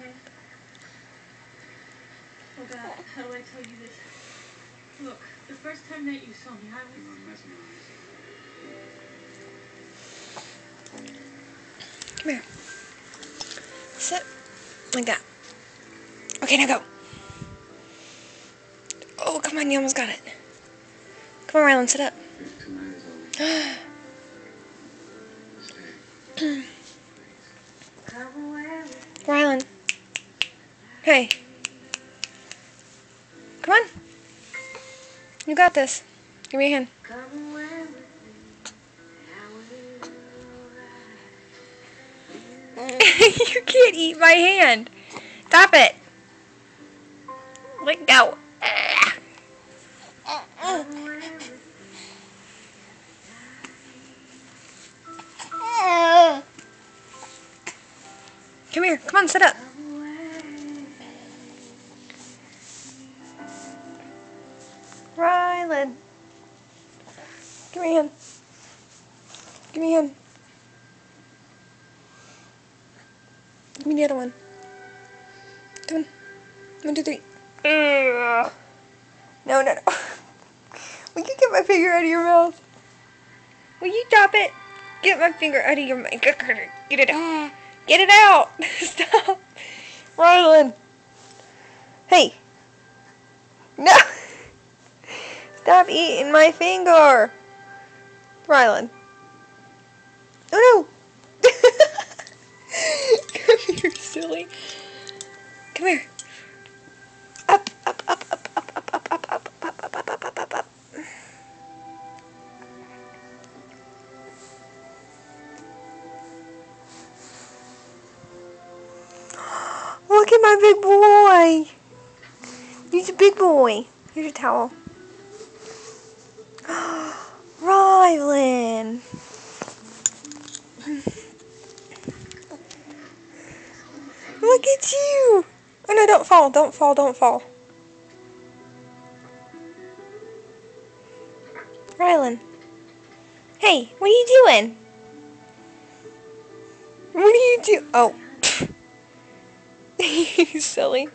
okay? Oh God, how do I tell you this? Look, the first time that you saw me, I was... Come here. Sit. Like that. Okay, now go. Oh, come on, you almost got it. Come on, Rylan, sit up. Rylan. Hey. Come on. You got this. Give me a hand. You can't eat my hand. Stop it. Let go. Come here. Come on, sit up. Rylan. Give me a hand. Give me a hand. Give me the other one. Come on. 1, 2, 3. No, no, no. Will you get my finger out of your mouth? Will you stop it? Get my finger out of your mouth. Get it out. Get it out. Stop. Rylan. Hey. No. Stop eating my finger. Rylan. Oh no. Come here, silly. Come here. Up, up, up, up, up, up, up, up, up, up, up, up, up, up, up. Look at my big boy. He's a big boy. Here's your towel. Rylan. Look at you. Oh no, don't fall, don't fall, don't fall. Rylan. Hey, what are you doing? What are you doing? Oh. You silly.